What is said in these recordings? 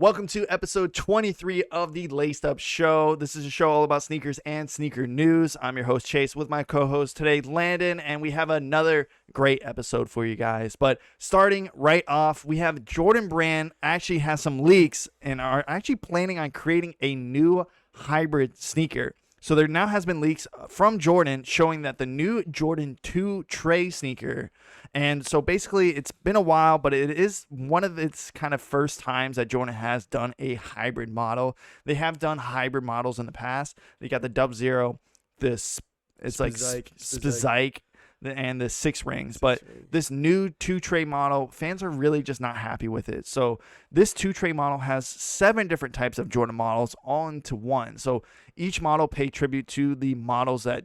Welcome to episode 23 of the Laced Up Show. This is a show all about sneakers and sneaker news. I'm your host, Chase, with my co-host today, Landon, and we have another great episode for you guys. But starting right off, we have Jordan Brand actually has some leaks and are actually planning on creating a new hybrid sneaker. So there now has been leaks from Jordan showing that the new Jordan 2 Trey sneaker, and so basically it's been a while, but it is one of its kind of first times that Jordan has done a hybrid model. They have done hybrid models in the past. They got the Dub Zero, this it's Spizike, and the six rings. But this new 2 Trey model, fans are really just not happy with it. So this 2 Trey model has 7 different types of Jordan models all into one. So each model paid tribute to the models that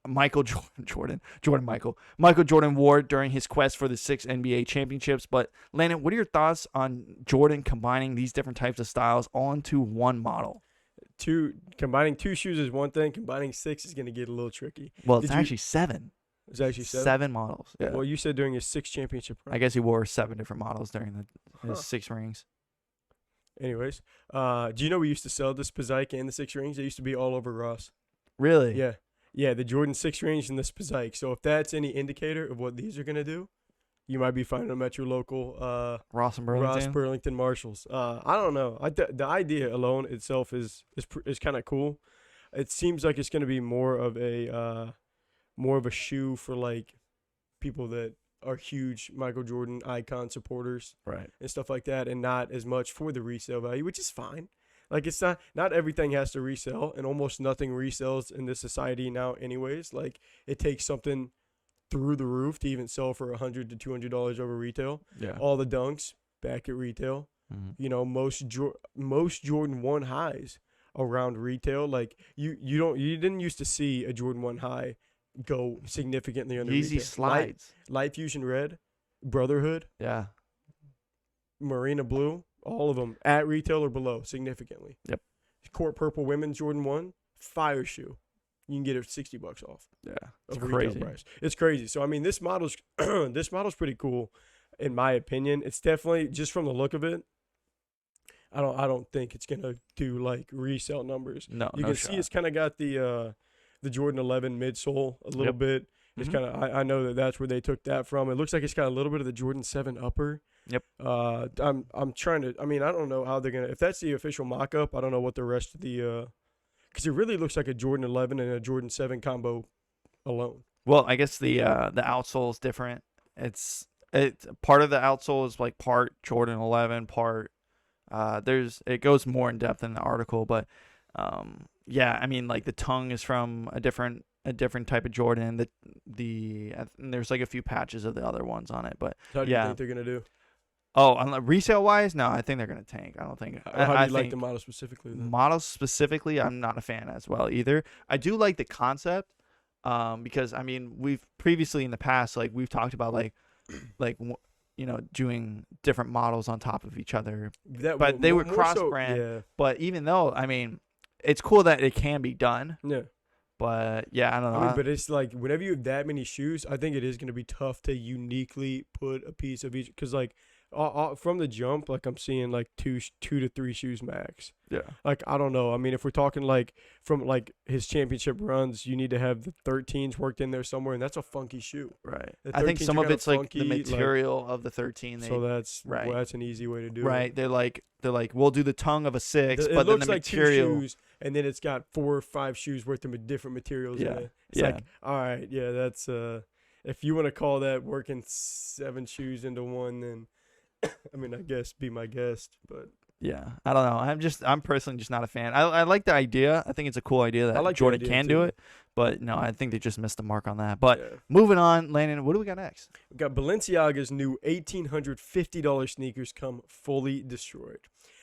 Michael Jordan wore during his quest for the 6 NBA championships. But Landon, what are your thoughts on Jordan combining these different types of styles all into one model? Combining 2 shoes is one thing. Combining 6 is going to get a little tricky. Well, it's actually 7. It's actually 7? 7 models. Yeah. Well, you said during his 6 championship run. I guess he wore 7 different models during his 6 rings. Anyways, do you know we used to sell the Spizike and the 6 rings? They used to be all over Ross. Really? Yeah. Yeah, the Jordan 6 rings and the Spizike. So if that's any indicator of what these are going to do, you might be finding them at your local Ross Burlington Marshalls. I don't know. The idea alone itself is kind of cool. It seems like it's going to be more of a shoe for like people that are huge Michael Jordan icon supporters, right, and stuff like that, and not as much for the resale value, which is fine. Like, it's not everything has to resell, and almost nothing resells in this society now anyways. Like, it takes something through the roof to even sell for $100 to $200 over retail. Yeah. All the dunks back at retail. Mm-hmm. You know, most Jordan 1 highs around retail. Like, you didn't used to see a Jordan 1 high go significantly under Yeezy retail. slides. Light Fusion Red, Brotherhood, Yeah. Marina Blue, all of them at retail or below significantly. Yep. Court Purple Women's Jordan 1, fire shoe. You can get it $60 off. Yeah. It's crazy. Retail price. It's crazy. So I mean, this model's pretty cool, in my opinion. It's definitely, just from the look of it, I don't think it's gonna do like resale numbers. No, you can see it's kind of got the Jordan 11 midsole a little bit. It's kind of, I know that's where they took that from. It looks like it's got a little bit of the Jordan 7 upper. Yep. I'm trying to, I mean, I don't know how they're gonna, if that's the official mock-up, I don't know what the rest of the because it really looks like a Jordan 11 and a Jordan 7 combo alone. Well, I guess the outsole is different. It's part of the outsole is like part Jordan 11, part it goes more in depth in the article, but yeah, I mean, like the tongue is from a different type of Jordan. There's like a few patches of the other ones on it, but how do you think they're gonna do? Oh, on resale wise, no, I think they're gonna tank. I don't think. How do you like the model specifically? Models specifically, I'm not a fan as well either. I do like the concept, because I mean, we've previously in the past, like we've talked about like doing different models on top of each other, but they were cross brand. Yeah. But even though, I mean, it's cool that it can be done. Yeah. But yeah, I don't know. But it's like whenever you have that many shoes, I think it is going to be tough to uniquely put a piece of each. Because like from the jump, like I'm seeing like two to 3 shoes max. Yeah. Like I don't know. I mean, if we're talking like from like his championship runs, you need to have the 13s worked in there somewhere, and that's a funky shoe. Right. I think some of it's funky, like the material of the 13. So that's right. Well, that's an easy way to do it. Right. They're like we'll do the tongue of a 6, but then the like material. 2 shoes, and then it's got 4 or 5 shoes worth of different materials in it. It's like, all right, yeah, that's if you want to call that working 7 shoes into one, then I mean, I guess be my guest, but yeah, I don't know. I'm personally just not a fan. I like the idea. I think it's a cool idea that Jordan can do it, but no, I think they just missed the mark on that. But moving on, Landon, what do we got next? We got Balenciaga's new $1,850 sneakers come fully destroyed.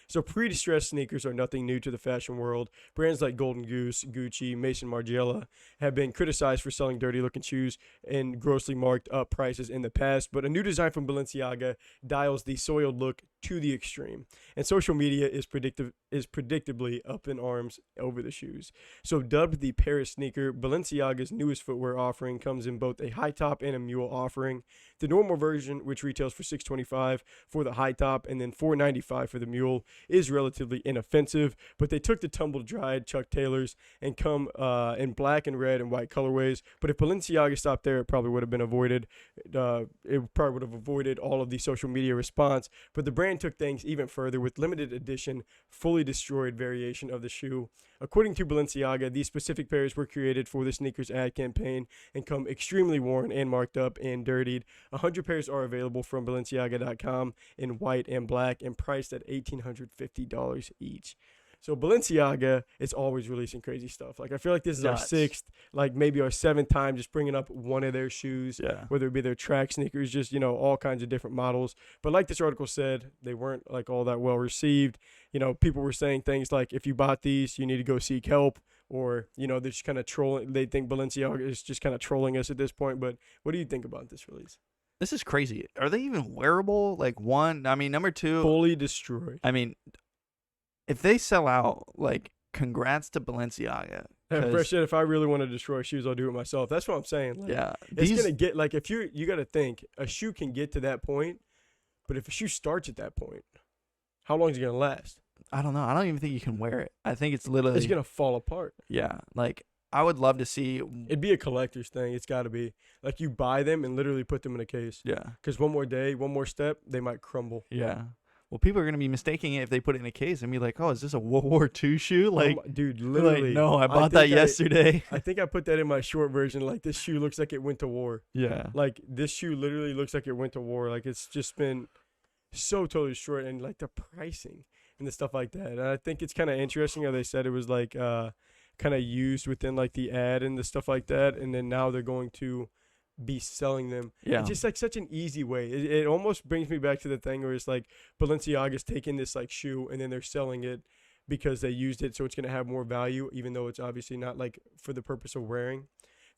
So pre-distressed sneakers are nothing new to the fashion world. Brands like Golden Goose, Gucci, Maison Margiela have been criticized for selling dirty-looking shoes and grossly marked up prices in the past, but a new design from Balenciaga dials the soiled look to the extreme, and social media is predictably up in arms over the shoes. So dubbed the Paris sneaker, Balenciaga's newest footwear offering comes in both a high top and a mule offering. The normal version, which retails for $625 for the high top and then $495 for the mule, is relatively inoffensive, but they took the tumble-dried Chuck Taylors and come in black and red and white colorways. But if Balenciaga stopped there, it probably would have been avoided. It probably would have avoided all of the social media response. But the brand took things even further with limited edition, fully destroyed variation of the shoe. According to Balenciaga, these specific pairs were created for the sneakers ad campaign and come extremely worn and marked up and dirtied. 100 pairs are available from Balenciaga.com in white and black and priced at $1,850 each. So Balenciaga is always releasing crazy stuff. Like, I feel like this is our sixth, like maybe our seventh time just bringing up one of their shoes, whether it be their track sneakers, just, all kinds of different models. But like this article said, they weren't like all that well received. People were saying things like, if you bought these, you need to go seek help, or, they're just kind of trolling. They think Balenciaga is just kind of trolling us at this point. But what do you think about this release? This is crazy. Are they even wearable? Like, one, I mean, number two, fully destroyed. I mean, if they sell out, like, congrats to Balenciaga. Fresh shit, if I really want to destroy shoes, I'll do it myself. That's what I'm saying. Like, yeah. It's going to get, like, if you got to think, a shoe can get to that point, but if a shoe starts at that point, how long is it going to last? I don't know. I don't even think you can wear it. I think it's literally. It's going to fall apart. Yeah. Like, I would love to see. It'd be a collector's thing. It's got to be. Like, you buy them and literally put them in a case. Yeah. Because one more day, one more step, they might crumble. Yeah. Well, people are going to be mistaking it if they put it in a case and be like, oh, is this a World War II shoe? Like, dude, literally. Like, no, I bought that yesterday. I think I put that in my short version. Like, this shoe looks like it went to war. Yeah. Like, this shoe literally looks like it went to war. Like, it's just been so totally destroyed. And, like, the pricing and the stuff like that. And I think it's kind of interesting how they said it was, like, kind of used within, like, the ad and the stuff like that. And then now they're going to be selling them. Yeah. It's just like such an easy way. It almost brings me back to the thing where it's like Balenciaga's taking this like shoe and then they're selling it because they used it, so it's going to have more value, even though it's obviously not like for the purpose of wearing.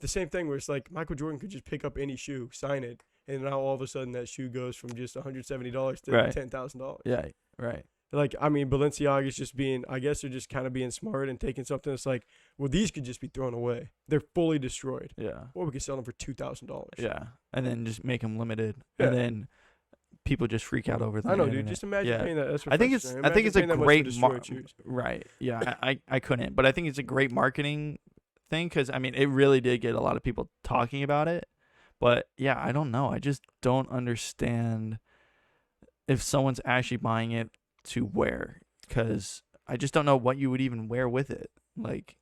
The same thing where it's like Michael Jordan could just pick up any shoe, sign it, and now all of a sudden that shoe goes from just $170 to $10,000. Yeah, right. Like, I mean, Balenciaga's just being, I guess they're just kind of being smart and taking something that's like, well, these could just be thrown away. They're fully destroyed. Yeah. Or we could sell them for $2,000. Yeah. And then just make them limited. Yeah. And then people just freak out over that. I know, dude. Just imagine paying that. That's I think it's a great right. Yeah, I couldn't, but I think it's a great marketing thing because I mean it really did get a lot of people talking about it. But yeah, I don't know. I just don't understand if someone's actually buying it to wear, because I just don't know what you would even wear with it. Like,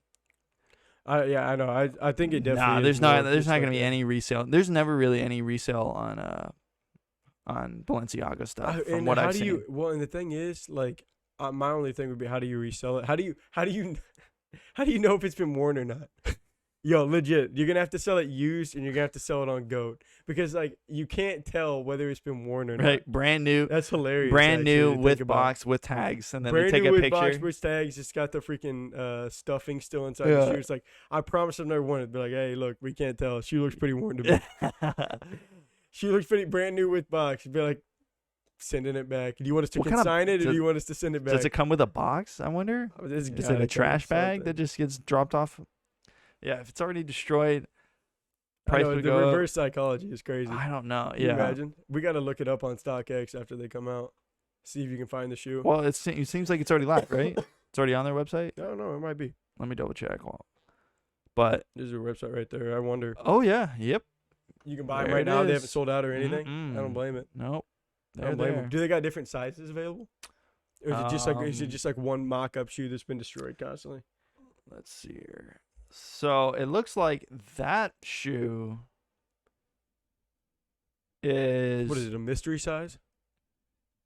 yeah, I know. I think it definitely. There's not gonna be any resale. There's never really any resale on Balenciaga stuff from what I've seen. Well, and the thing is, like, my only thing would be, how do you resell it? How do you know if it's been worn or not? Yo, legit, you're gonna have to sell it used, and you're gonna have to sell it on GOAT, because like you can't tell whether it's been worn or not. Right, brand new. That's hilarious. Brand new with box with tags, and then they take a picture. Brand new with box with tags. It's got the freaking stuffing still inside the shoe. It's like, I promise I've never worn it. Be like, hey, look, we can't tell. She looks pretty worn to me. She looks pretty brand new with box. Be like, sending it back. Do you want us to consign it, or do you want us to send it back? Does it come with a box? I wonder. Is it a trash bag that just gets dropped off? Yeah, if it's already destroyed, price would go up. The reverse psychology is crazy. I don't know. Can you imagine? We got to look it up on StockX after they come out. See if you can find the shoe. Well, it seems like it's already live, right? It's already on their website? I don't know. It might be. Let me double check. But there's a website right there. I wonder. Oh, yeah. Yep. You can buy them right now. They haven't sold out or anything. I don't blame it. Nope. I don't blame them. Do they got different sizes available? Or is it just like one mock-up shoe that's been destroyed constantly? Let's see here. So it looks like that shoe is. What is it? A mystery size?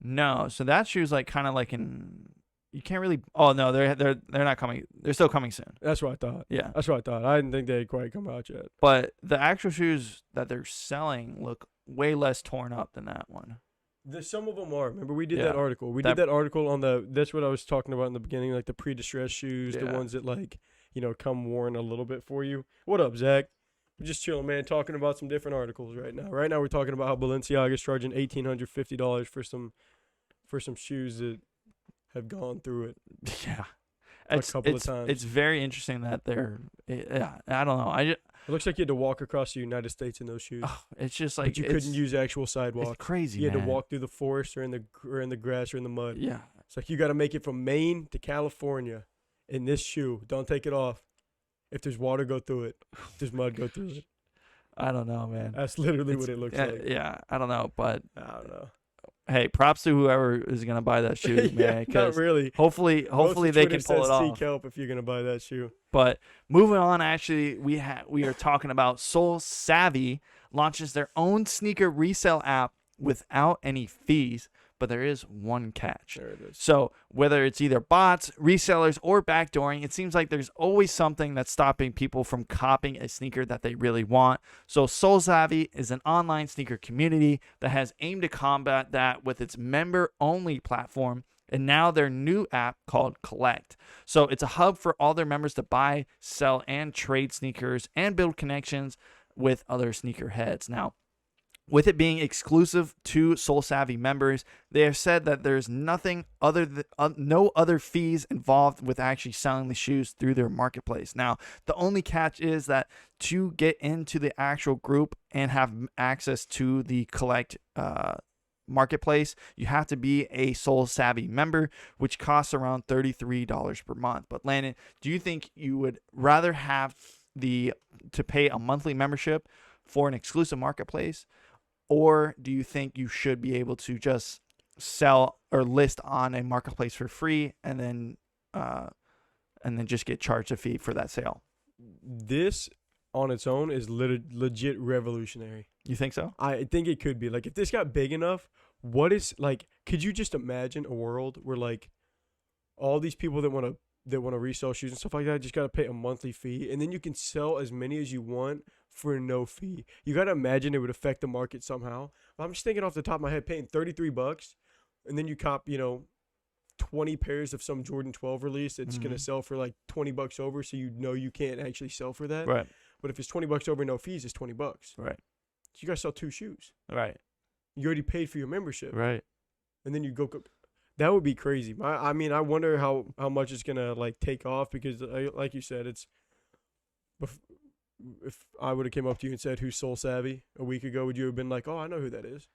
No. So that shoe is like kind of like in. You can't really. Oh no, they're not coming. They're still coming soon. That's what I thought. Yeah, that's what I thought. I didn't think they'd quite come out yet. But the actual shoes that they're selling look way less torn up than that one. Some of them are. Remember, we did that article. We did that article on the. That's what I was talking about in the beginning, like the pre-distressed shoes, the ones that like. Come worn a little bit for you. What up, Zach? We're just chilling, man, talking about some different articles right now. Right now we're talking about how Balenciaga is charging $1,850 for some shoes that have gone through it. Yeah. A couple of times. It's very interesting that they're I don't know. It looks like you had to walk across the United States in those shoes. Oh, it's just like but you couldn't use actual sidewalks. It's crazy. You had to walk through the forest or in the grass or in the mud. Yeah. It's like you got to make it from Maine to California in this shoe. Don't take it off. If there's water, go through it. If there's mud, go through it. I don't know, man. That's literally what it looks like. Yeah, I don't know, but I don't know. hey, props to whoever is gonna buy that shoe, man. Not really. Hopefully they can pull it off. Seek help if you're gonna buy that shoe. But moving on, actually, we are talking about Soul Savvy launches their own sneaker resale app without any fees. But there is one catch. There it is. So whether it's either bots, resellers, or backdooring, it seems like there's always something that's stopping people from copying a sneaker that they really want. So Soul Savvy is an online sneaker community that has aimed to combat that with its member-only platform and now their new app called Collect. So it's a hub for all their members to buy, sell, and trade sneakers and build connections with other sneakerheads. Now, with it being exclusive to Soul Savvy members, they have said that there's nothing other than no other fees involved with actually selling the shoes through their marketplace. Now, the only catch is that to get into the actual group and have access to the Collect marketplace, you have to be a Soul Savvy member, which costs around $33 per month. But Landon, do you think you would rather have to pay a monthly membership for an exclusive marketplace? Or do you think you should be able to just sell or list on a marketplace for free and then just get charged a fee for that sale? This on its own is legit revolutionary. You think so? I think it could be. Like, if this got big enough, could you just imagine a world where like all these people that want to resell shoes and stuff like that just got to pay a monthly fee, and then you can sell as many as you want for no fee? You got to imagine it would affect the market somehow. I'm just thinking off the top of my head, paying $33, and then you cop, 20 pairs of some Jordan 12 release. It's going to sell for like $20 over, so you can't actually sell for that. Right. But if it's $20 over, no fees, it's $20. Right. So you got to sell 2 shoes. Right. You already paid for your membership. Right. And then you go. That would be crazy. I wonder how much it's gonna like take off, because like you said, it's. If I would have came up to you and said, "Who's Soul Savvy?" a week ago, would you have been like, "Oh, I know who that is"?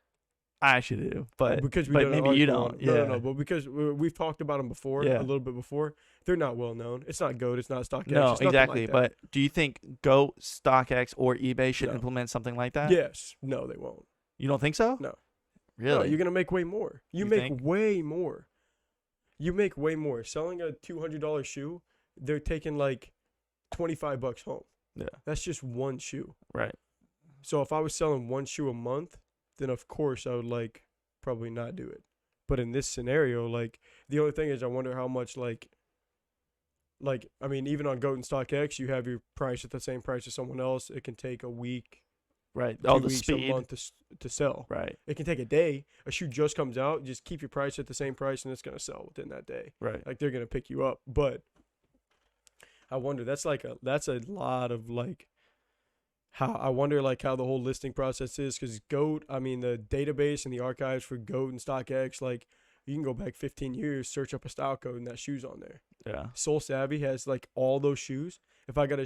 I actually do, but maybe you don't. No, but because we've talked about them before, a little bit before. They're not well known. It's not GOAT. It's not StockX. No, it's exactly. like that. But do you think GOAT, StockX, or eBay should implement something like that? Yes. No, they won't. You don't think so? No. Really? No, you're gonna make way more. You make way more. You make way more. Selling a $200 shoe, they're taking like $25 home. Yeah. That's just one shoe. Right. So if I was selling one shoe a month, then of course I would probably not do it. But in this scenario, the only thing is I wonder how much even on GOAT and StockX, you have your price at the same price as someone else. It can take a week. Right. 2 the weeks, speed. a month to sell. Right. It can take a day. A shoe just comes out. Just keep your price at the same price, and it's going to sell within that day. Right. They're going to pick you up. But I wonder, that's a lot of how the whole listing process is, because GOAT, the database and the archives for GOAT and StockX, you can go back 15 years, search up a style code, and that shoe's on there. Yeah. Soul Savvy has all those shoes. If I got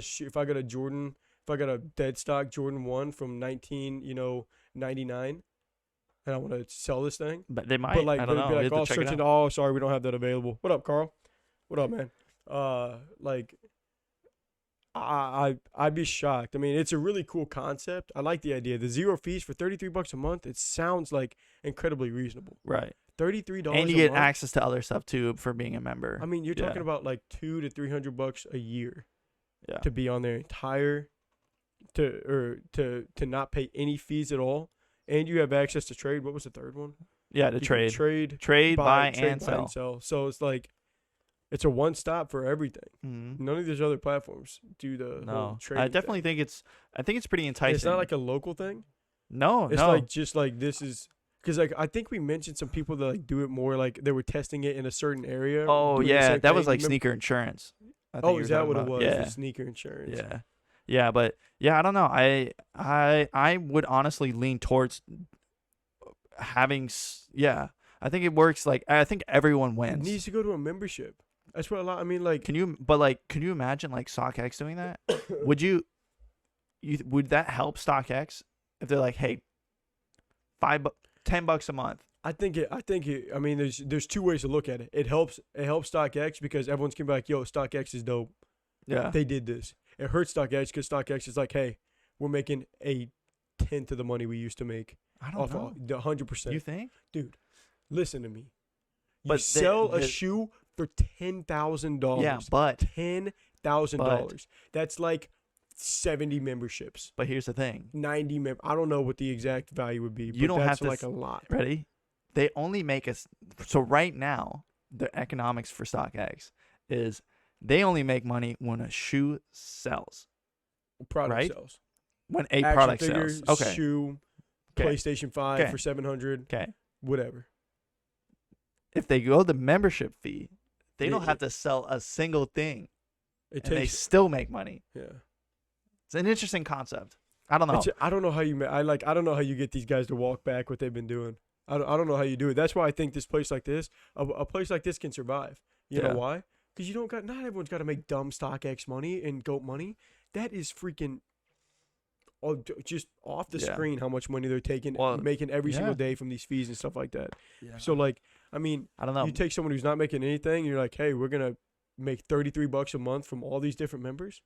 a dead stock Jordan 1 from 1999, and I want to sell this thing, but they might. I don't know. Be like, searching. Oh, sorry, we don't have that available. What up, Carl? What up, man? I'd be shocked. It's a really cool concept. I like the idea. The 0 fees for $33 a month. It sounds incredibly reasonable. Right. $33 and you get access to other stuff too for being a member. You're talking about $200 to $300 a year. Yeah. To be on their entire, to not pay any fees at all, and you have access to trade. What was the third one? Yeah, to trade, buy, and sell. So it's it's a one stop for everything. Mm-hmm. None of these other platforms do the whole trading. I definitely think it's pretty enticing. It's not like a local thing. No, it's this is. Because I think we mentioned some people that do it more they were testing it in a certain area. Oh yeah, that was sneaker insurance. Is that what it was? Yeah. The sneaker insurance. Yeah, but I don't know. I would honestly lean towards having. Yeah, I think it works. I think everyone wins. It needs to go to a membership. That's what a lot. Can you imagine StockX doing that? Would that help StockX if they're like, hey, $10 a month, I think it. I mean, there's two ways to look at it. It helps StockX because everyone's gonna be like, "Yo, StockX is dope. Yeah. They did this." It hurts StockX because StockX is like, "Hey, we're making a tenth of the money we used to make I don't know. the 100%." You think? Dude, listen to me. You But sell a shoe for $10,000. Yeah, but $10,000. That's like 70 memberships. But here's the thing. 90 I don't know what the exact value would be. You but don't that's have to like a lot. Ready? They only make us. So right now, the economics for StockX is they only make money when a shoe sells. Product right? sells. When a Action product figure, sells. Okay. shoe, Okay. PlayStation 5 Okay. for 700, Okay. whatever. If they go the membership fee, they don't It- have to sell a single thing, It and they takes still make money. yeah. It's an interesting concept. I don't know. I don't know how you I don't know how you get these guys to walk back what they've been doing. I don't know how you do it. That's why I think this place like this, a place like this can survive. You Yeah. know why? Because not everyone's got to make dumb StockX money and GOAT money. That is freaking just off the Yeah. screen how much money they're taking, Well, making every yeah. single day from these fees and stuff like that. Yeah. So like, I mean, I don't know. you take someone who's not making anything, and you're like, hey, we're gonna make $33 a month from all these different members.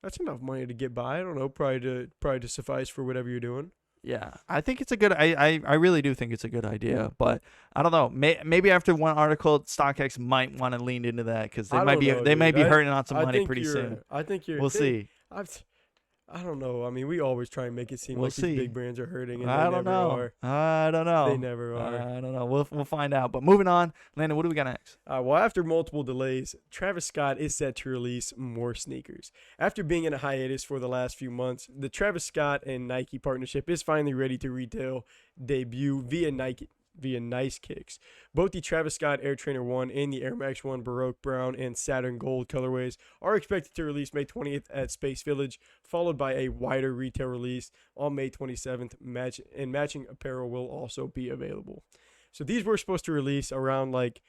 That's enough money to get by. I don't know, probably to suffice for whatever you're doing. Yeah, I think it's a good. I really do think it's a good idea, but I don't know. Maybe after one article, StockX might want to lean into that because they I might don't be know, they might dude. be hurting on some I money think pretty you're- soon. I think you're. We'll see. I don't know. I mean, we always try and make it seem We'll like see. these big brands are hurting, and I they don't never know. are. I don't know. They never are. I don't know. We'll find out. But moving on, Landon, what do we got next? Well, after multiple delays, Travis Scott is set to release more sneakers. After being in a hiatus for the last few months, the Travis Scott and Nike partnership is finally ready to retail debut via Nice Kicks. Both the Travis Scott Air Trainer 1 and the Air Max 1 Baroque Brown and Saturn Gold colorways are expected to release May 20th at Space Village, followed by a wider retail release on May 27th, and matching apparel will also be available. So these were supposed to release around like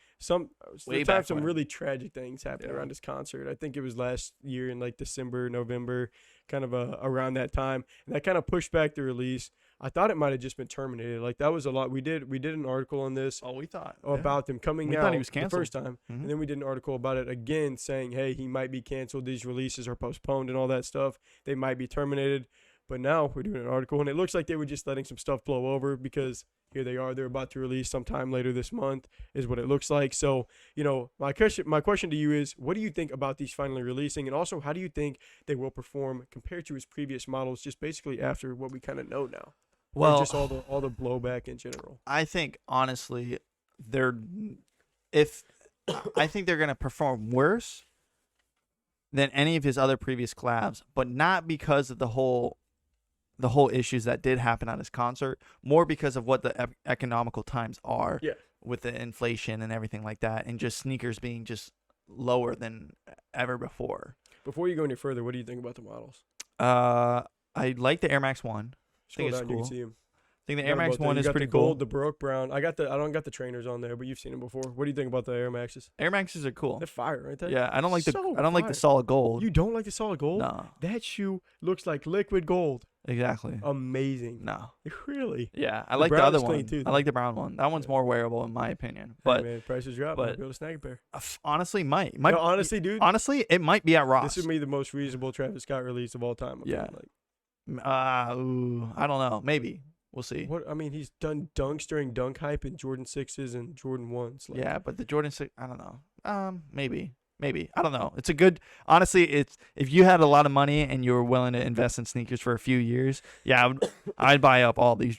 Way back some when. really tragic things happened around this concert. I think it was last year in like December, November, kind of around that time, and that kind of pushed back the release. I thought it might have just been terminated. Like that was a lot. We did an article on this Oh, we thought about them coming We out thought he was the canceled. first time, Mhm. and then we did an article about it again, saying, hey, he might be canceled. These releases are postponed and all that stuff. They might be terminated. But now we're doing an article, and it looks like they were just letting some stuff blow over because here they are. They're about to release sometime later this month is what it looks like. So, my question to you is, what do you think about these finally releasing? And also, how do you think they will perform compared to his previous models, just basically after what we kind of know now? Well, Or just all the blowback in general. I think honestly, I think they're gonna perform worse than any of his other previous collabs, but not because of the whole issues that did happen at his concert, more because of what the economical times are with the inflation and everything like that, and just sneakers being just lower than ever before. Before you go any further, what do you think about the models? I like the Air Max 1. Scroll it's down, you cool. can see them. I think the You Air got Max both there. 1 You is got pretty the cool. gold, the Baroque Brown. I don't got the trainers on there, but you've seen them before. What do you think about the Air Maxes? Air Maxes are cool. They're fire, right there. Yeah, I don't like the fire. solid gold. You don't like the solid gold? No, That shoe looks like liquid gold. exactly. Amazing. No. Really? Yeah, I The like the brown other is clean one. too, I though. like the brown one. That one's more wearable in my opinion. But hey man, prices drop. but- Might be able to snag a pair. Honestly, might No, honestly, dude, honestly, it might be at Ross. this would be the most reasonable Travis Scott release of all time. I feel Yeah. like. I don't know. Maybe we'll see. What I mean, he's done dunks during dunk hype in Jordan 6s and Jordan 1s. Like, Yeah, but the Jordan 6, I don't know. Maybe I don't know. It's a good. Honestly, it's if you had a lot of money and you were willing to invest in sneakers for a few years, yeah, I'd buy up all these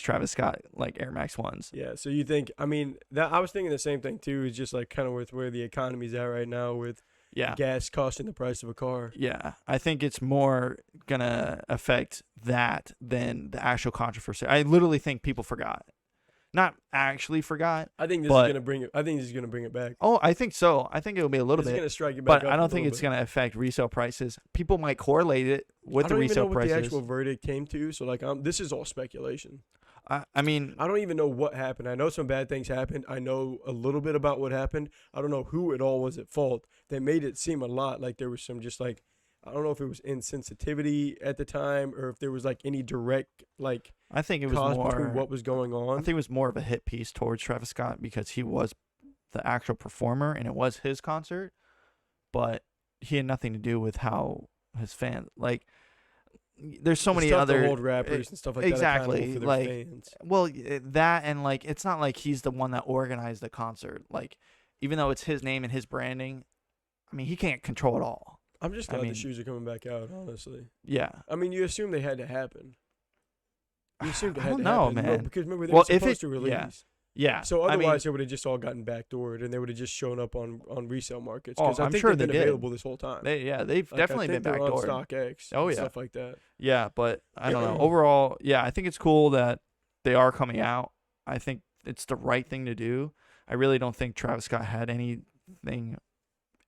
Travis Scott like Air Max 1s. Yeah, so you think? I mean, that I was thinking the same thing too. Is just like kind of with where the economy's at right now, with Yeah. gas costing the price of a car. Yeah, I think it's more gonna affect that than the actual controversy. I literally think people forgot, not actually forgot. I think this But- is gonna bring it. I think this is gonna bring it back. Oh, I think so. I think it will be a little This is bit, gonna strike it back but up I a don't think little it's bit. gonna affect resale prices. People might correlate it with I the don't even know resale what prices. the actual verdict came to. So like, this is all speculation. I mean, I don't even know what happened. I know some bad things happened. I know a little bit about what happened. I don't know who it all was at fault. They made it seem a lot like there was some just like I don't know if it was insensitivity at the time or if there was like any direct like I think it was cause more between what was going on. I think it was more of a hit piece towards Travis Scott because he was the actual performer and it was his concert, but he had nothing to do with how his fans like. There's so It's many tough other to hold rappers and stuff like exactly that accountable for their like fans. well that and like it's not like he's the one that organized the concert. Like even though it's his name and his branding, I mean he can't control it all. I'm just glad the shoes are coming back out, honestly. Yeah. I mean, you assume they had to happen. You assumed it I had don't to know, happen. man. No, because remember, they were supposed to release. Yeah. So I otherwise, mean, it would have just all gotten backdoored, and they would have just shown up on resale markets. Oh, Because I I'm think sure they've they been did. available this whole time. they've Like, definitely I been think they're on backdoored. StockX Oh, and yeah. stuff like that. Yeah, but I don't know. Overall, yeah, I think it's cool that they are coming out. I think it's the right thing to do. I really don't think Travis Scott had anything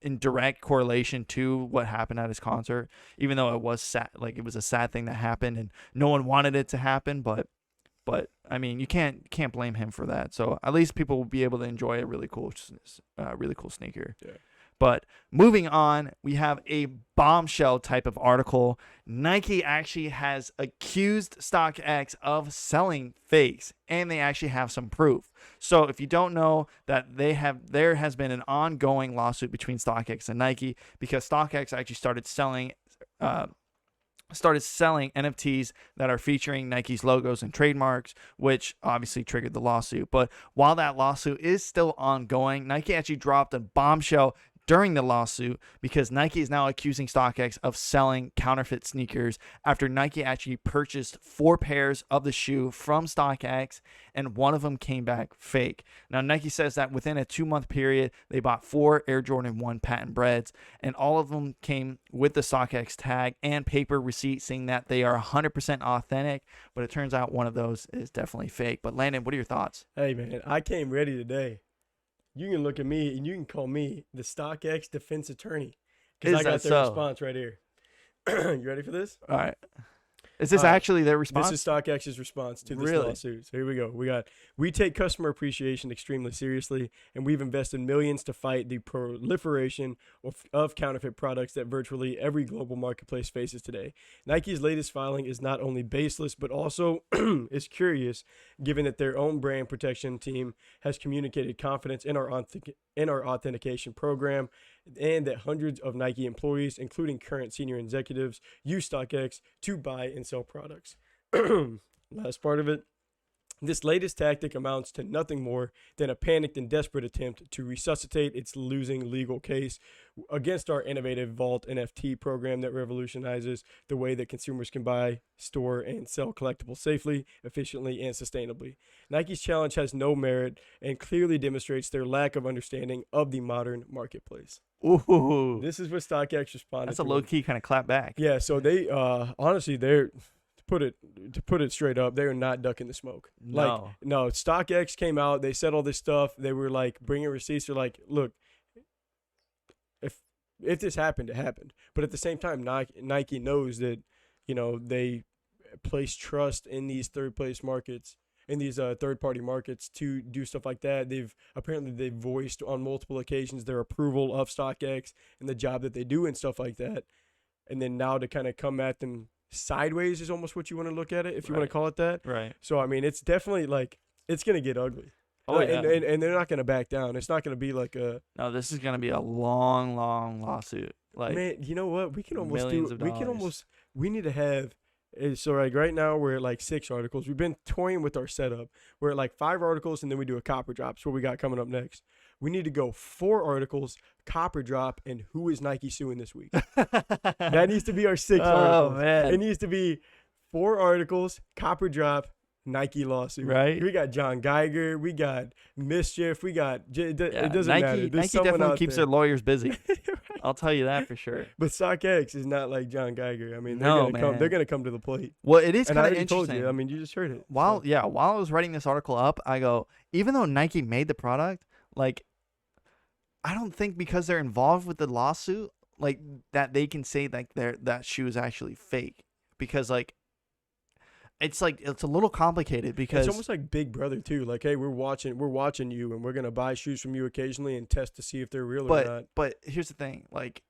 in direct correlation to what happened at his concert, even though it was sad. Like it was a sad thing that happened, and no one wanted it to happen. But I mean, you can't blame him for that. So at least people will be able to enjoy a really cool sneaker. Yeah. But moving on, we have a bombshell type of article. Nike actually has accused StockX of selling fakes, and they actually have some proof. So if you don't know that there has been an ongoing lawsuit between StockX and Nike because StockX actually started selling NFTs that are featuring Nike's logos and trademarks, which obviously triggered the lawsuit. But while that lawsuit is still ongoing, Nike actually dropped a bombshell during the lawsuit because Nike is now accusing StockX of selling counterfeit sneakers after Nike actually purchased 4 pairs of the shoe from StockX and one of them came back fake. Now Nike says that within a 2-month period they bought 4 Air Jordan 1 patent breads and all of them came with the StockX tag and paper receipt saying that they are 100% authentic, but it turns out one of those is definitely fake. But Landon, what are your thoughts? Hey, man, I came ready today. You can look at me and you can call me the StockX defense attorney because I got their response right here. You ready for this? All right. Is this actually their response? This is StockX's response to this lawsuit. So here we go. We take customer appreciation extremely seriously, and we've invested millions to fight the proliferation of counterfeit products that virtually every global marketplace faces today. Nike's latest filing is not only baseless, but also is curious, given that their own brand protection team has communicated confidence in our authentication program, and that hundreds of Nike employees, including current senior executives, use StockX to buy and sell products. Last part of it. This latest tactic amounts to nothing more than a panicked and desperate attempt to resuscitate its losing legal case against our innovative Vault NFT program that revolutionizes the way that consumers can buy, store, and sell collectibles safely, efficiently, and sustainably. Nike's challenge has no merit and clearly demonstrates their lack of understanding of the modern marketplace. Ooh. This is what StockX responded. That's a low-key kind of clap back. Yeah, so they honestly they're to put it straight up, they are not ducking the smoke. No. No, StockX came out, they said all this stuff, they were like bringing receipts. They're like, look, if this happened, it happened. But at the same time, Nike knows that, you know, they place trust in these third-party markets to do stuff like that. They've voiced on multiple occasions their approval of StockX and the job that they do and stuff like that. And then now to kind of come at them sideways is almost what you want to look at it, if you want to call it that. Right. So, I mean, it's definitely like, it's going to get ugly. Oh, yeah. And they're not going to back down. It's not going to be like a... No, this is going to be a long, long lawsuit. Like, man, you know what? We can almost millions do... of We can dollars. almost... We need to have... So, like, right now, we're at, like, 6 articles. We've been toying with our setup. We're at, like, 5 articles, and then we do a copper drop. That's what we got coming up next. We need to go 4 articles, copper drop, and who is Nike suing this week? That needs to be our 6 articles. Oh, man. It needs to be 4 articles, copper drop, Nike lawsuit. Right. We got John Geiger. We got Mischief. We got... It doesn't Nike, matter. There's Nike someone definitely out keeps there. their lawyers busy. I'll tell you that for sure. But StockX is not like John Geiger. I mean, they're No, gonna come. man. They're gonna come to the plate. Well, it is And I kind of already told interesting. you. I mean, you just heard it. While So, I was writing this article up, I go, even though Nike made the product, like, I don't think because they're involved with the lawsuit, like, that they can say like that shoe is actually fake, because like it's a little complicated because it's almost like Big Brother too. Like, hey, we're watching you, and we're gonna buy shoes from you occasionally and test to see if they're real or not. But here's the thing, like,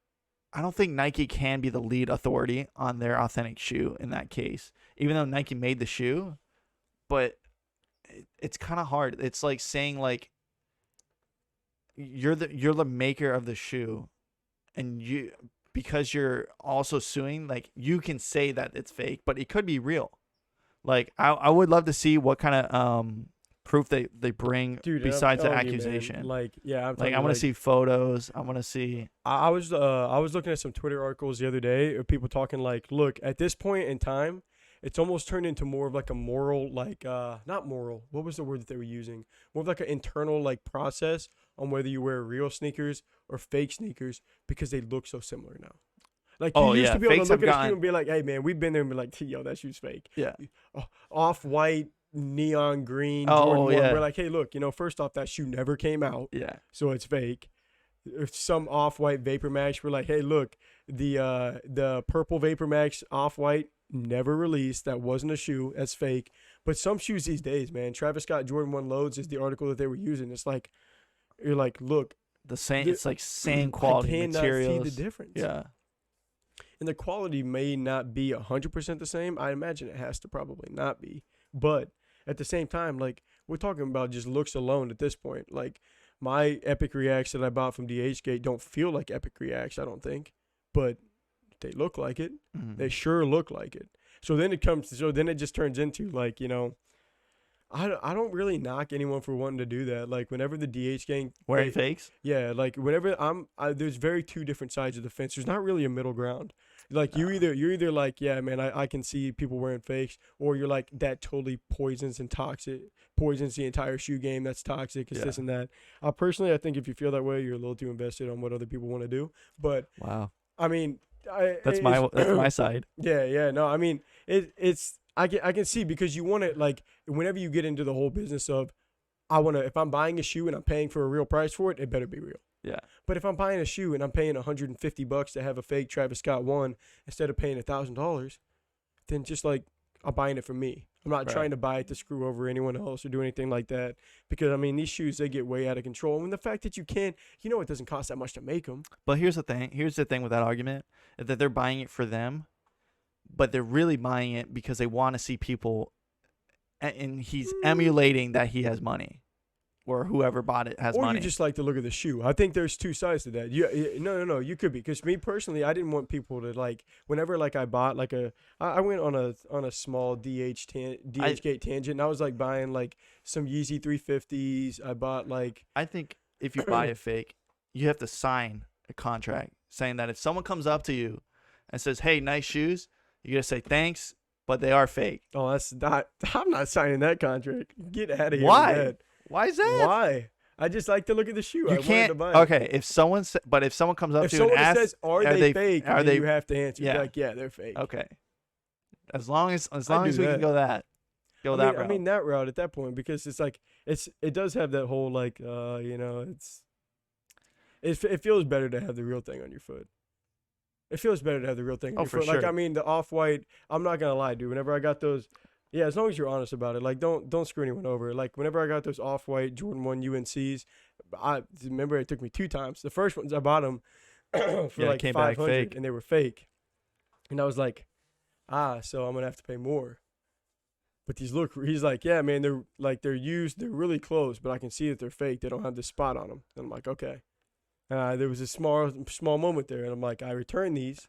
I don't think Nike can be the lead authority on their authentic shoe in that case, even though Nike made the shoe. But it's kind of hard. It's like saying like you're the maker of the shoe, and because you're also suing, like you can say that it's fake, but it could be real. Like I would love to see what kind of proof they bring. Dude, besides the telling you, accusation. man, like, yeah, I'm Like I want to see photos. I want to see. I was looking at some Twitter articles the other day of people talking like, look, at this point in time, it's almost turned into more of like a moral, like not moral. What was the word that they were using? More of like an internal like process on whether you wear real sneakers or fake sneakers because they look so similar now. Like you used to be able to look at a shoe and be like, hey man, we've been there and be like, yo, that shoe's fake. Yeah. Off-white, neon green, Oh, Jordan 1. yeah. We're like, hey, look, first off, that shoe never came out. Yeah. So it's fake. If some off-white Vapor Max, we're like, hey, look, the purple Vapor Max off-white never released. That wasn't a shoe. That's fake. But some shoes these days, man, Travis Scott Jordan 1 loads is the article that they were using. It's like, you're like, look. The same. It's like same quality materials. I cannot see the difference. Yeah. And the quality may not be 100% the same. I imagine it has to probably not be. But at the same time, like, we're talking about just looks alone at this point. Like, my Epic Reacts that I bought from DHgate don't feel like Epic Reacts, I don't think. But they look like it. Mm-hmm. They sure look like it. So then it just turns into, like, I don't really knock anyone for wanting to do that. Like, whenever the DH gang wearing fakes. Yeah, like whenever there's very two different sides of the fence. There's not really a middle ground. Like you're either like, yeah, man, I can see people wearing fakes, or you're like, that totally poisons the entire shoe game. That's toxic. It's this and that. Personally, I think if you feel that way, you're a little too invested on what other people want to do. But wow, I mean, that's my side. Yeah, no, I mean, it's. I can see, because you want to, like, whenever you get into the whole business of, if I'm buying a shoe and I'm paying for a real price for it, it better be real. Yeah. But if I'm buying a shoe and I'm paying $150 to have a fake Travis Scott 1 instead of paying $1,000, then just like, I'm buying it for me. I'm not trying to buy it to screw over anyone else or do anything like that. Because, I mean, these shoes, they get way out of control. And the fact that you can't, it doesn't cost that much to make them. But here's the thing. Here's the thing with that argument, is that they're buying it for them, but they're really buying it because they want to see people, and he's emulating that he has money, or whoever bought it has money. Or you just like to look at the shoe. I think there's two sides to that. No, you could be. Because me personally, I didn't want people to, like, whenever, like, I bought, like, I went on a small DHgate tangent, and I was, like, buying, like, some Yeezy 350s. I bought, like. I think if you buy a fake, you have to sign a contract saying that if someone comes up to you and says, hey, nice shoes, you got to say thanks, but they are fake. Oh, I'm not signing that contract. Get out of here. Why? With that. Why is that? Why? I just like to look at the shoe. You can't. To buy okay, if someone comes up to you and asks, says, "Are they fake?" Are they? You have to answer. Yeah. You're like, yeah, they're fake. Okay. As long as we can go that. That route. I mean that route at that point, because it's like it does have that whole, like, it feels better to have the real thing on your foot. It feels better to have the real thing on your foot. Sure. Like, I mean, the off-white, I'm not gonna lie, dude. Whenever I got those, yeah, as long as you're honest about it, like, don't screw anyone over. Like, whenever I got those off-white Jordan 1 UNCs, I remember it took me 2 times. The first ones I bought them for like $500, and they were fake, and I was like, so I'm gonna have to pay more. But he's like, yeah, man, they're used, they're really close, but I can see that they're fake. They don't have this spot on them. And I'm like, okay. There was a small moment there, and I'm like, I return these.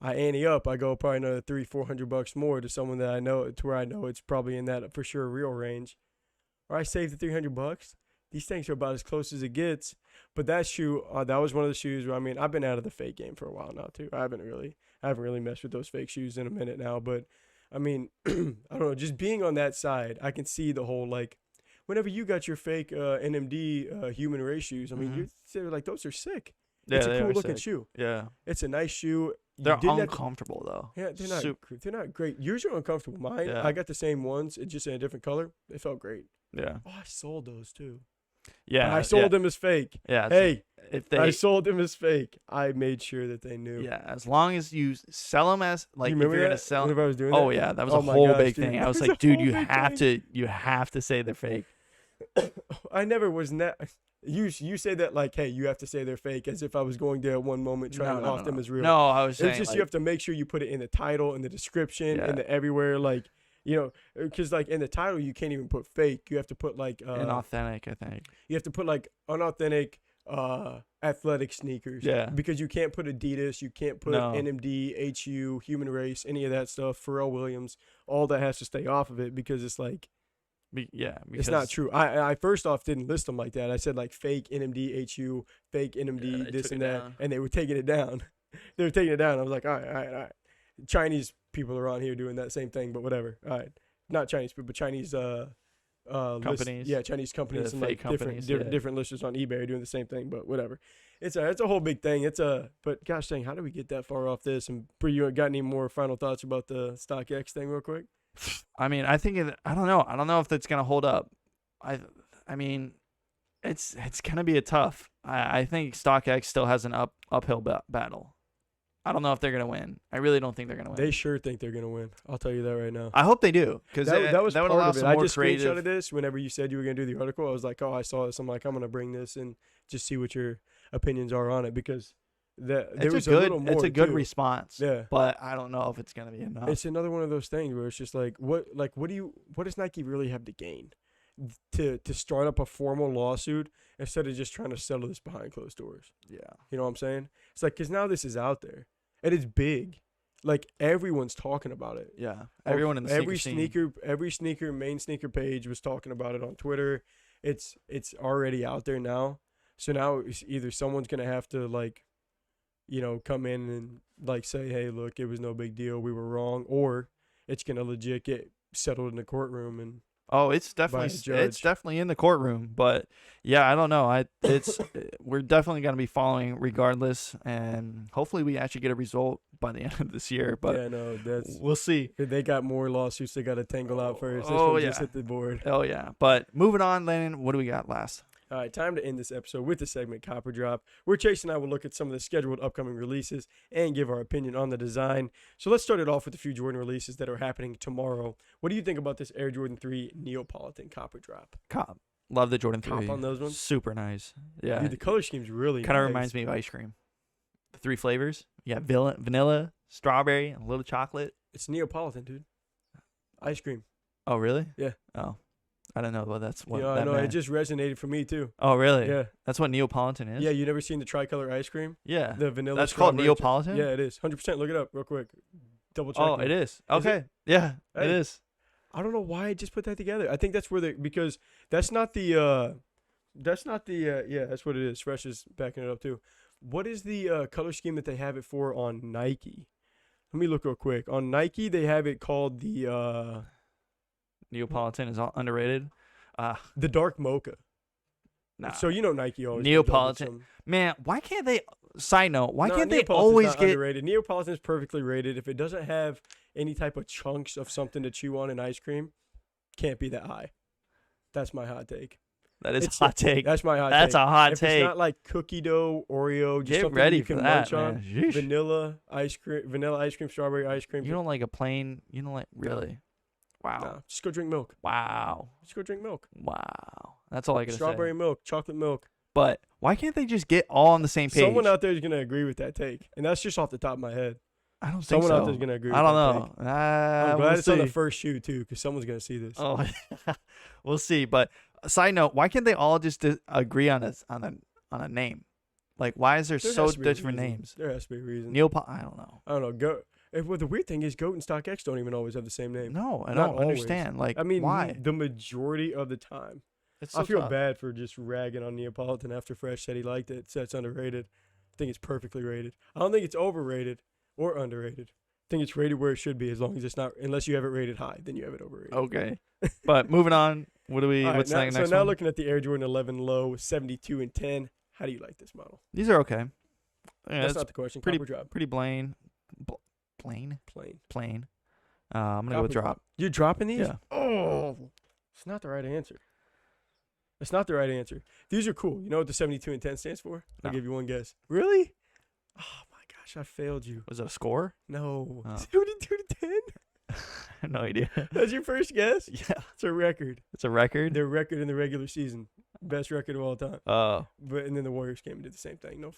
I ante up. I go probably another $300-$400 more to someone that I know, to where I know it's probably in that for sure real range. Or I save the $300. These things are about as close as it gets. But that shoe, that was one of the shoes where, I mean, I've been out of the fake game for a while now too. I haven't really messed with those fake shoes in a minute now. But I mean, I don't know. Just being on that side, I can see the whole, like, whenever you got your fake NMD human race shoes, I mean, you're like, those are sick. Yeah, it's a cool looking shoe. Yeah. It's a nice shoe. They're uncomfortable, though. Yeah, they're not great. Yours are uncomfortable. Mine, I got the same ones, just in a different color. They felt great. Yeah. Oh, I sold those too. Yeah. But I sold them as fake. Yeah. Hey, I sold them as fake. I made sure that they knew. Yeah, as long as you sell them as, like, if you're going to sell them. Whenever I was doing that? Yeah, that was a whole big thing. I was like, dude, you have thing. to say they're fake. I never was You say that like, hey, you have to say they're fake, as if I was going there at one moment trying to off them as real. No, I was saying It's just like, you have to make sure you put it in the title, in the description, Yeah. in the everywhere. Like, because like in the title you can't even put fake. You have to put like inauthentic, I think. you have to put like unauthentic athletic sneakers. Yeah. Because you can't put Adidas, you can't put No. NMD, HU, Human Race, any of that stuff. Pharrell Williams, all that has to stay off of it because it's like. Because It's not true. I first off didn't list them like that. I said like fake NMD HU, fake NMD, they this took and it that, down. and they were taking it down. They were taking it down. I was like, all right. Chinese people are on here doing that same thing, but whatever. All right, not Chinese people, but Chinese Companies. Chinese companies The and like fake companies, different listers on eBay are doing the same thing, but whatever. It's a whole big thing. But gosh dang, how do we get that far off this? And Bree, you got any more final thoughts about the StockX thing, real quick? I mean, I think I don't know. I don't know if that's gonna hold up. I mean, it's gonna be a tough. I think StockX still has an uphill battle. I don't know if they're gonna win. I really don't think they're gonna win. They sure think they're gonna win. I'll tell you that right now. I hope they do, because That was that would part allow of it. some I more just creative. screenshotted this whenever you said you were gonna do the article. I was like, oh, I saw this. I'm like, I'm gonna bring this and just see what your opinions are on it, because there was a little more. It's a good too. response. Yeah. But I don't know if it's gonna be enough. It's another one of those things where it's just like, what does Nike really have to gain to start up a formal lawsuit instead of just trying to settle this behind closed doors? Yeah. You know what I'm saying? It's like, because now this is out there and it's big. Like, everyone's talking about it. Yeah. Everyone in the every scene. main sneaker page was talking about it on Twitter. It's already out there now. So now it's either someone's gonna have to like, come in and like say, hey, look, it was no big deal, we were wrong, or it's gonna legit get settled in the courtroom and. Oh, it's by a definitely judge. in the courtroom, but yeah, I don't know. We're definitely gonna be following regardless, and hopefully we actually get a result by the end of this year. But yeah, no, we'll see. they got more lawsuits they got to tangle out first. This Oh, one yeah. just hit the board. Oh yeah, but moving on, Landon. What do we got last? All right, time to end this episode with the segment Copper Drop, where Chase and I will look at some of the scheduled upcoming releases and give our opinion on the design. So let's start it off with a few Jordan releases that are happening tomorrow. What do you think about this Air Jordan 3 Neapolitan Copper Drop? Cop. Love the Jordan 3. Cop on those ones? Super nice. Yeah. Dude, the color scheme's really Kind of nice. reminds me of ice cream. The 3 flavors. Yeah, vanilla, strawberry, and a little chocolate. It's Neapolitan, dude. Ice cream. Oh, really? Yeah. Oh. I don't know what that's what I that know. It meant. just resonated for me, too. Oh, really? Yeah. That's what Neapolitan is? Yeah, you never seen the tricolor ice cream? Yeah. The vanilla. That's called strawberry Neapolitan? Yeah, it is. 100%. Look it up real quick. Double check. Oh, it is. Okay. Yeah, it Hey. is. I don't know why I just put that together. I think that's where because that's not the that's what it is. Fresh is backing it up too. What is the color scheme that they have it for on Nike? Let me look real quick. On Nike, they have it called the Neapolitan is underrated. dark mocha. Nah. So Nike always Neapolitan. comes up with Man, why can't they? Side note, why some- can't No, they Neapolitan's always not get? underrated? Neapolitan is perfectly rated. If it doesn't have any type of chunks of something to chew on in ice cream, can't be that high. That's my hot take. That is It's a hot take. That's my hot That's take. a hot If take. it's not like cookie dough, Oreo, just Get something ready you for can that, munch on. man. Yeesh. Vanilla ice cream, strawberry ice cream. You don't like a plain? You don't like really? Wow. No, just go drink milk. Wow. Just go drink milk. Wow. That's all I gotta Strawberry say. milk, chocolate milk. But why can't they just get all on the same page? Someone out there is gonna agree with that take, and that's just off the top of my head. I don't think Someone so. out there's gonna agree. I with don't that know. Take. I'm glad We'll it's on the see. first shoe too, because someone's gonna see this. Oh, we'll see. But side note, why can't they all just agree on a name? Like, why is there There so has to be a different reason. names? There has to be a reason. I don't know. I don't know. Well, the weird thing is, Goat and StockX don't even always have the same name. No, I Not don't always. understand. Like, I mean, why? the majority of the time. It's I so feel tough. bad for just ragging on Neapolitan after Fresh said he liked it. Said it's underrated. I think it's perfectly rated. I don't think it's overrated or underrated. I think it's rated where it should be, as long as it's not. Unless you have it rated high, then you have it overrated. Okay. But moving on. What do we? All right, What's now, next? so next now one? looking at the Air Jordan 11 Low 72 and 10. How do you like this model? These are okay. Yeah, That's it's not the question. pretty- Copper drop. pretty plain. Plain. I'm gonna go with Copper drop. You're dropping these? Yeah. Oh, it's not the right answer. It's not the right answer. These are cool. You know what the 72 and 10 stands for? I'll No. give you one guess. Really? Oh my gosh, I failed you. Was it a score? No. Oh. 72 to 10? I have no idea. That's your first guess? Yeah. It's a record. It's a record. Their record in the regular season. Best record of all time. Oh, And then the Warriors came and did the same thing. No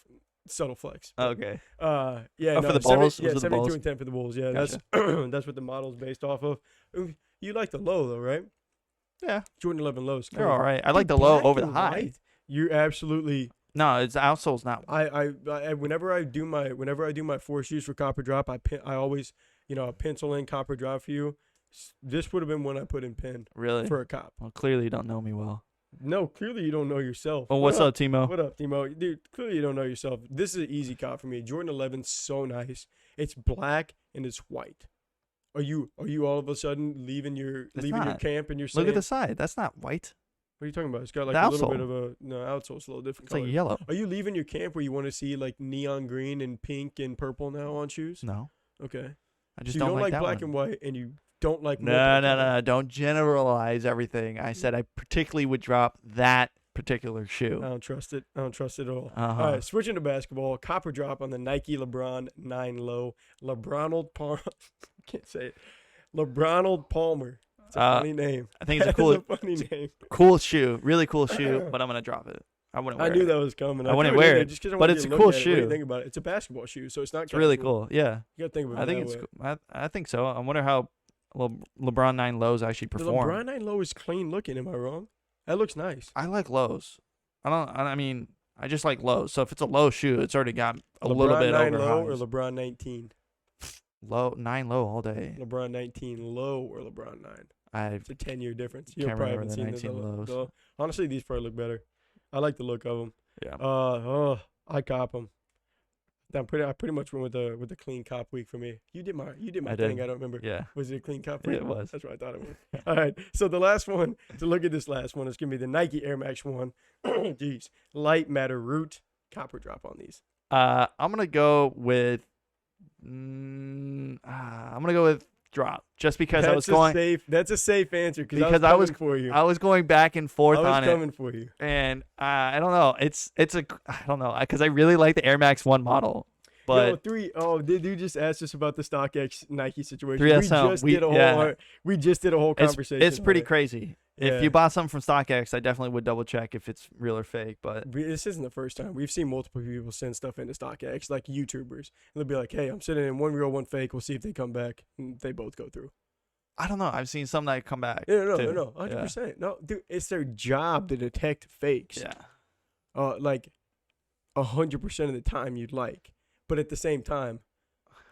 subtle flex. okay. Yeah. For the Bulls? Was it the 72 Bulls? and 10 for the Bulls. Yeah, Gotcha. that's what the model's based off of. Ooh, you like the low though, right? Yeah, Jordan 11 lows. they're all right. I like the low over the high. You're absolutely. No, it's the outsole's not. I whenever I do my 4 shoes for Copper Drop, I always pencil in Copper Drop for you. This would have been one I put in pen Really? for a cop. Well, clearly you don't know me well. No, clearly you don't know yourself. Well, what's up, Timo? What up, Timo? Dude, clearly you don't know yourself. This is an easy cop for me. Jordan 11's so nice. It's black and it's white. Are you all of a sudden leaving your camp and you're saying, Look at the side. That's not white. what are you talking about? It's got like The a little outsole. bit of a outsole's a little different It's color. like yellow. Are you leaving your camp where you want to see like neon green and pink and purple now on shoes? No, Okay. I just So you don't like that black one. and white and you don't like No. Don't generalize everything. I said I particularly would drop that particular I shoe. don't trust it. I don't trust it at all. Uh-huh. All right, switching to basketball. Copper drop on the Nike LeBron 9 low. Can't say it. LeBronald Palmer. It's a funny name. I think it's a That cool, is a funny name. cool shoe, really cool shoe. But I'm gonna drop it. I wouldn't wear I knew it. that was coming. I wouldn't threw wear in it, just 'cause I but wanted it's you a to cool look at it. What do you shoe. think about it? It's a basketball shoe, so it's not. It's really casual. cool. Yeah, You gotta think of it. I think that it's. way. Cool. I think so. I wonder how LeBron 9 lows actually The perform. LeBron 9 low is clean looking. Am I wrong? That looks nice. I like lows. I mean, I just like lows. So if it's a low shoe, it's already got a LeBron little bit 9 over low or highs. LeBron 19. Low 9 low all day. LeBron 19 low or LeBron 9. I It's a 10-year difference. You Can't probably remember haven't the seen 19 lows. Honestly, these probably look better. I like the look of them. yeah. I cop them. I pretty much went with the clean cop week for me. You did my I thing. did. I don't remember. Yeah. Was it a clean cop Yeah, week? it was. That's what I thought it was. All right. So the last one, to look at this last one, is gonna be the Nike Air Max 1. Jeez, light matter root copper drop on these. I'm gonna go with. Drop just because I was going. That's a safe answer Because I was coming for you. I was going back and forth I was on it, coming for you. and I don't know. I don't know because I really like the Air Max 1 model, but Did you just ask us about the StockX Nike situation? 3SM, We just did a whole conversation. it's pretty on it. crazy. Yeah. If you bought something from StockX, I definitely would double check if it's real or fake. But This isn't the first time. We've seen multiple people send stuff into StockX, like YouTubers. And they'll be like, hey, I'm sending in one real, one fake. We'll see if they come back. And they both go through. I don't know. I've seen some that come back. No, too. 100%. No, dude, it's their job to detect fakes. Yeah. Like 100% of the time you'd like. But at the same time,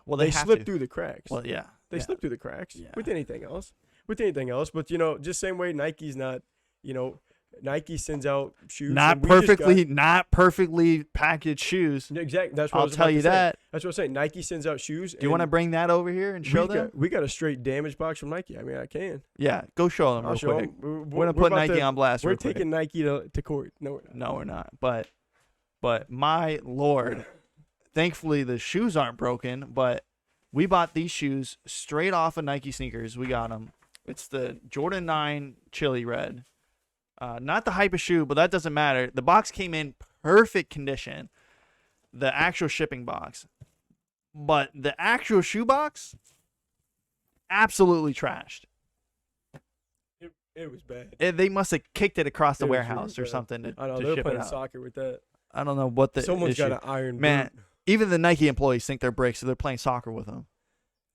Well, they have slip to. through the cracks. Well, yeah. They yeah. slip through the cracks Yeah. with anything else. But just same way Nike's not, Nike sends out shoes. Not and we just not perfectly packaged shoes. got, exactly. That's what I I'll was tell about you to say. that. That's what I'm saying. Nike sends out shoes. Do you want to bring that over here and show them? We got a straight damage box from Nike. I mean, I can. Yeah, go show them I'll real show quick. 'em. We're gonna put Nike on blast. We're real quick. taking Nike to court. No, we're not. No, we're not. But my lord, thankfully the shoes aren't broken. But we bought these shoes straight off of Nike sneakers. We got them. It's the Jordan 9 Chili Red. Not the hyper shoe, but that doesn't matter. The box came in perfect condition. The actual shipping box. But the actual shoe box, absolutely trashed. It was bad. They must have kicked it across the It was really warehouse or bad. something to I know to they're ship it playing out. soccer with that. I don't know what the Someone's issue. got an iron Man, boot even the Nike employees think they're bricks, so they're playing soccer with them.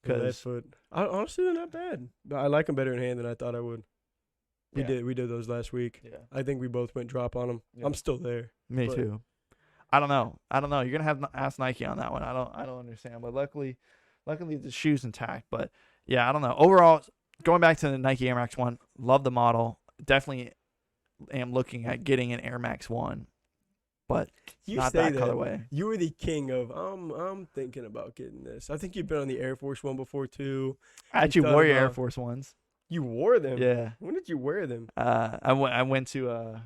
with that 'Cause foot. Honestly, they're not bad. But I like them better in hand than I thought I would. We did those last week. Yeah, I think we both went drop on them. Yeah. I'm still there. me But- too. I don't know. You're gonna have to ask Nike on that one. I don't understand. But luckily the shoe's intact. But yeah, I don't know. Overall, going back to the Nike Air Max 1, love the model. Definitely am looking at getting an Air Max 1, but You not say that colorway. You were the king of. I'm thinking about getting this. I think you've been on the Air Force One before too. I actually thought wore your Air about- Force Ones. You wore them. Yeah. When did you wear them? I went to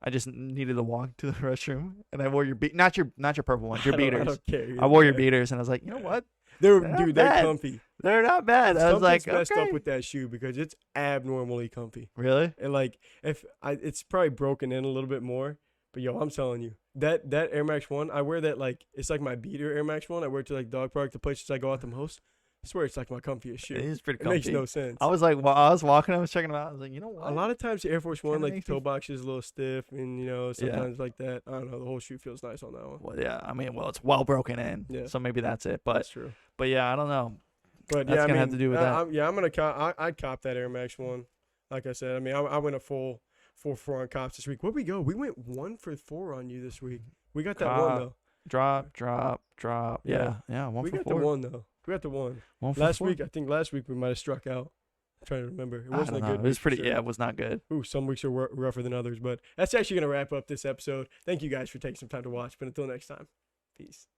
I just needed to walk to the restroom and I wore your not your purple ones, your I beaters. don't care. I wore your beaters and I was like, you know what? They're not they're bad. comfy. They're not bad. I was like, Something's messed okay. up with that shoe because it's abnormally comfy. Really? And like it's probably broken in a little bit more. But yo, I'm telling you, that Air Max 1, I wear that like it's like my beater Air Max 1. I wear it to like dog park, the places I go out the most. swear it's like my comfiest shoe. It is pretty It comfy. makes no sense. I was like, while I was walking, I was checking them out. I was like, you know what? A lot of times the Air Force One, Kinda like the makes me toe box is a little stiff, and sometimes like that. I don't know. The whole shoe feels nice on that one. Well, yeah. I mean, it's well broken in. Yeah. So maybe that's it. But That's true. yeah, I don't know. But That's yeah, gonna have to do with that. I'm gonna cop. I'd cop that Air Max one. Like I said, I mean, I went a full 4 on cops this week. Where'd we go? We went 1 for 4 on you this week. We got that one though. Drop. Yeah. Yeah. 1 We for got 4. the one though. We got the one. 1 for Last 4. week, I think last week we might have struck out. I'm trying to remember. It I wasn't don't a know. good It was week for pretty. sure. Yeah, it was not good. Ooh, some weeks are rougher than others, but that's actually gonna wrap up this episode. Thank you guys for taking some time to watch. But until next time, peace.